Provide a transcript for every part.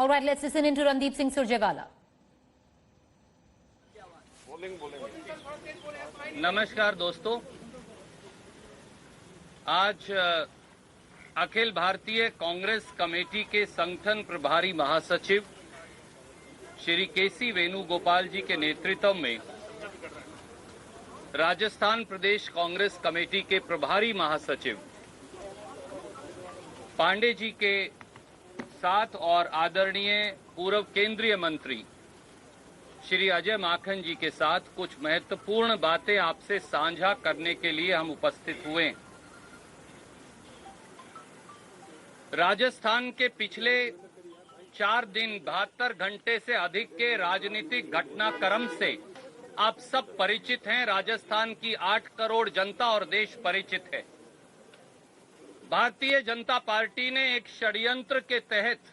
All right, let's listen into Randeep Singh Surjewala. नमस्कार दोस्तों, आज अखिल भारतीय कांग्रेस कमेटी के संगठन प्रभारी महासचिव श्री केसी वेणुगोपाल जी के नेतृत्व में राजस्थान प्रदेश कांग्रेस कमेटी के प्रभारी महासचिव पांडे जी के साथ और आदरणीय पूर्व केंद्रीय मंत्री श्री अजय माखन जी के साथ कुछ महत्वपूर्ण बातें आपसे साझा करने के लिए हम उपस्थित हुए। राजस्थान के पिछले 4 दिन 72 घंटे से अधिक के राजनीतिक घटनाक्रम से आप सब परिचित हैं। राजस्थान की 8 करोड़ जनता और देश परिचित है। भारतीय जनता पार्टी ने एक षड्यंत्र के तहत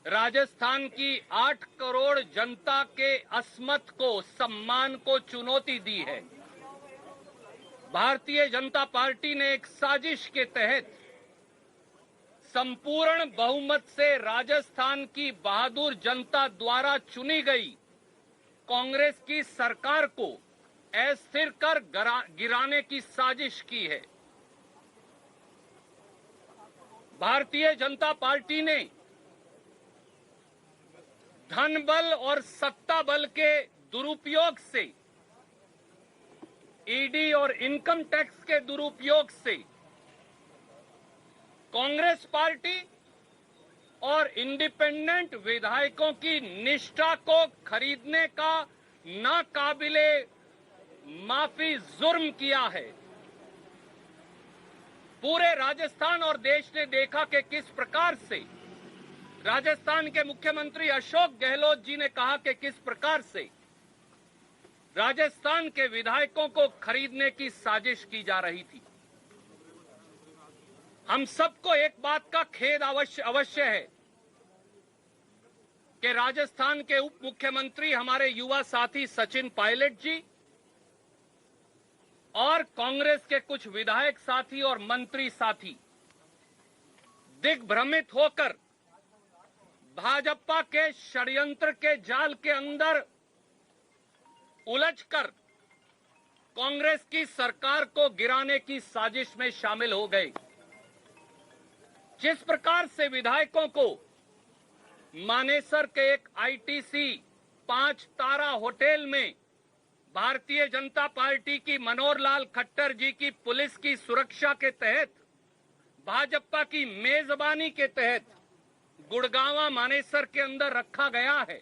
राजस्थान की 8 करोड़ जनता के अस्मत को, सम्मान को चुनौती दी है। भारतीय जनता पार्टी ने एक साजिश के तहत संपूर्ण बहुमत से राजस्थान की बहादुर जनता द्वारा चुनी गई कांग्रेस की सरकार को अस्थिर कर गिराने की साजिश की है। भारतीय जनता पार्टी ने धन बल और सत्ता बल के दुरुपयोग से, ईडी और इनकम टैक्स के दुरुपयोग से कांग्रेस पार्टी और इंडिपेंडेंट विधायकों की निष्ठा को खरीदने का नाकाबिले माफी जुर्म किया है। पूरे राजस्थान और देश ने देखा कि किस प्रकार से राजस्थान के मुख्यमंत्री अशोक गहलोत जी ने कहा कि किस प्रकार से राजस्थान के विधायकों को खरीदने की साजिश की जा रही थी। हम सबको एक बात का खेद अवश्य है कि राजस्थान के उप मुख्यमंत्री हमारे युवा साथी सचिन पायलट जी और कांग्रेस के कुछ विधायक साथी और मंत्री साथी दिग्भ्रमित होकर भाजपा के षड्यंत्र के जाल के अंदर उलझकर कांग्रेस की सरकार को गिराने की साजिश में शामिल हो गए। जिस प्रकार से विधायकों को मानेसर के एक आईटीसी 5 तारा होटल में भारतीय जनता पार्टी की मनोहर लाल खट्टर जी की पुलिस की सुरक्षा के तहत, भाजपा की मेजबानी के तहत गुड़गांवा मानेसर के अंदर रखा गया है,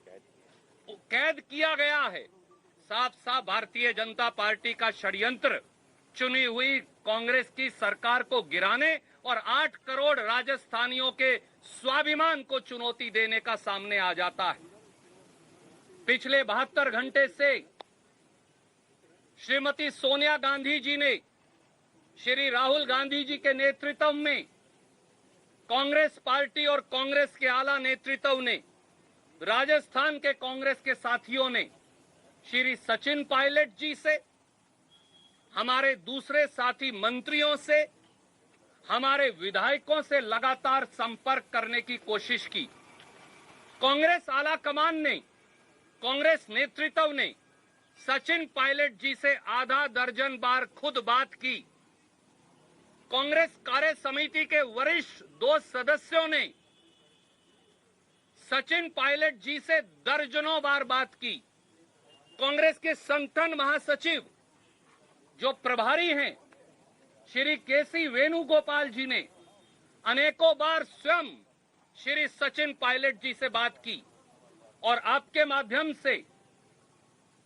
कैद किया गया है। साफ साफ भारतीय जनता पार्टी का षड्यंत्र चुनी हुई कांग्रेस की सरकार को गिराने और 8 करोड़ राजस्थानियों के स्वाभिमान को चुनौती देने का सामने आ जाता है। पिछले 72 घंटे से श्रीमती सोनिया गांधी जी ने श्री राहुल गांधी जी के नेतृत्व में कांग्रेस पार्टी और कांग्रेस के आला नेतृत्व ने, राजस्थान के कांग्रेस के साथियों ने श्री सचिन पायलट जी से, हमारे दूसरे साथी मंत्रियों से, हमारे विधायकों से लगातार संपर्क करने की कोशिश की। कांग्रेस आला कमान ने, कांग्रेस नेतृत्व ने सचिन पायलट जी से आधा दर्जन बार खुद बात की। कांग्रेस कार्य समिति के वरिष्ठ 2 सदस्यों ने सचिन पायलट जी से दर्जनों बार बात की। कांग्रेस के संगठन महासचिव जो प्रभारी हैं श्री केसी वेणुगोपाल जी ने अनेकों बार स्वयं श्री सचिन पायलट जी से बात की और आपके माध्यम से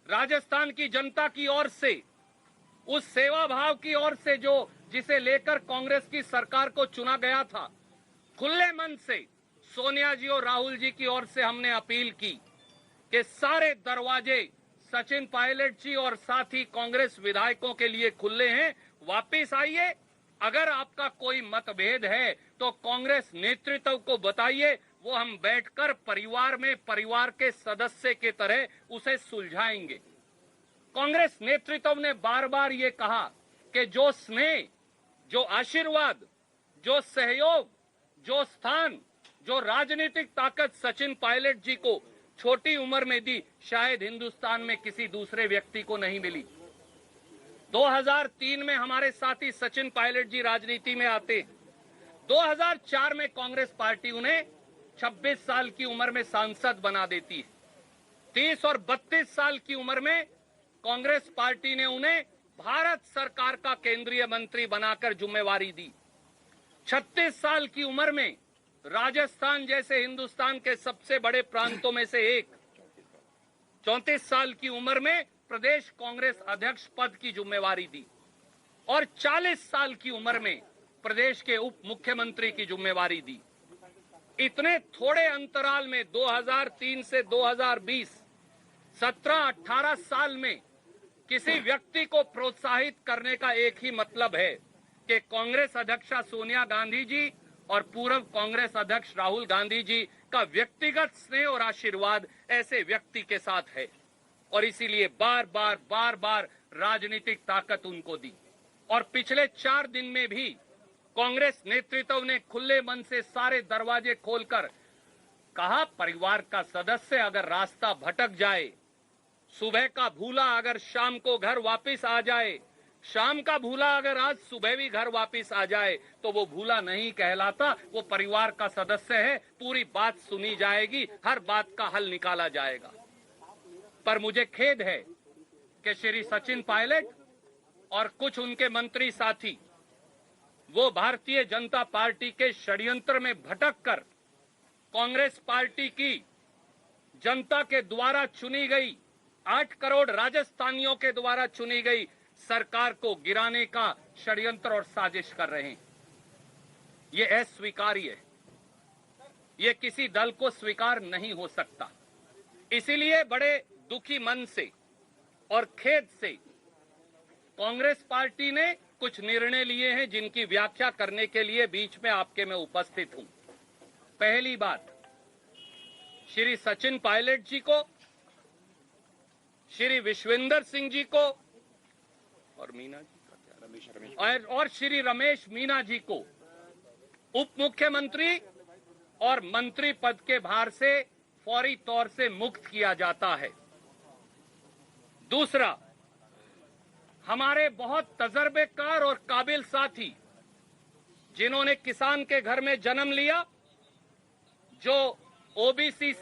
राजस्थान की जनता की ओर से, उस सेवा भाव की ओर से जो जिसे लेकर कांग्रेस की सरकार को चुना गया था, खुले मन से सोनिया जी और राहुल जी की ओर से हमने अपील की कि सारे दरवाजे सचिन पायलट जी और साथी कांग्रेस विधायकों के लिए खुले हैं। वापस आइए। अगर आपका कोई मतभेद है तो कांग्रेस नेतृत्व को बताइए, वो हम बैठकर परिवार में परिवार के सदस्य के तरह उसे सुलझाएंगे। कांग्रेस नेतृत्व ने बार बार ये कहा कि जो स्नेह, जो आशीर्वाद, जो सहयोग, जो स्थान, जो राजनीतिक ताकत सचिन पायलट जी को छोटी उम्र में दी, शायद हिंदुस्तान में किसी दूसरे व्यक्ति को नहीं मिली। 2003 में हमारे साथी सचिन पायलट जी राजनीति में आते। 2004 में कांग्रेस पार्टी उन्हें 26 साल की उम्र में सांसद बना देती है। 30 और 32 साल की उम्र में कांग्रेस पार्टी ने उन्हें भारत सरकार का केंद्रीय मंत्री बनाकर जिम्मेवारी दी। 36 साल की उम्र में राजस्थान जैसे हिंदुस्तान के सबसे बड़े प्रांतों में से एक, 34 साल की उम्र में प्रदेश कांग्रेस अध्यक्ष पद की जिम्मेवारी दी और 40 साल की उम्र में प्रदेश के उप मुख्यमंत्री की जिम्मेवारी दी। इतने थोड़े अंतराल में 2003 से 2020 17-18 साल में किसी व्यक्ति को प्रोत्साहित करने का एक ही मतलब है कि कांग्रेस अध्यक्षा सोनिया गांधी जी और पूर्व कांग्रेस अध्यक्ष राहुल गांधी जी का व्यक्तिगत स्नेह और आशीर्वाद ऐसे व्यक्ति के साथ है और इसीलिए बार बार राजनीतिक ताकत उनको दी। और पिछले 4 दिन में भी कांग्रेस नेतृत्व ने खुले मन से सारे दरवाजे खोलकर कहा, परिवार का सदस्य अगर रास्ता भटक जाए, सुबह का भूला अगर शाम को घर वापस आ जाए, शाम का भूला अगर आज सुबह भी घर वापस आ जाए, तो वो भूला नहीं कहलाता, वो परिवार का सदस्य है। पूरी बात सुनी जाएगी, हर बात का हल निकाला जाएगा। पर मुझे खेद है कि श्री सचिन पायलट और कुछ उनके मंत्री साथी वो भारतीय जनता पार्टी के षड्यंत्र में भटककर कांग्रेस पार्टी की जनता के द्वारा चुनी गई 8 करोड़ राजस्थानियों के द्वारा चुनी गई सरकार को गिराने का षड्यंत्र और साजिश कर रहे हैं। ये अस्वीकार्य है, ये किसी दल को स्वीकार नहीं हो सकता। इसीलिए बड़े दुखी मन से और खेद से कांग्रेस पार्टी ने कुछ निर्णय लिए हैं जिनकी व्याख्या करने के लिए बीच में आपके मैं उपस्थित हूं। पहली बात, श्री सचिन पायलट जी को, श्री विश्वेंद्र सिंह जी को और मीना जी और श्री रमेश मीना जी को उप मुख्यमंत्री और मंत्री पद के भार से फौरी तौर से मुक्त किया जाता है। दूसरा, हमारे बहुत तजर्बेकार और काबिल साथी जिन्होंने किसान के घर में जन्म लिया, जो ओबीसी से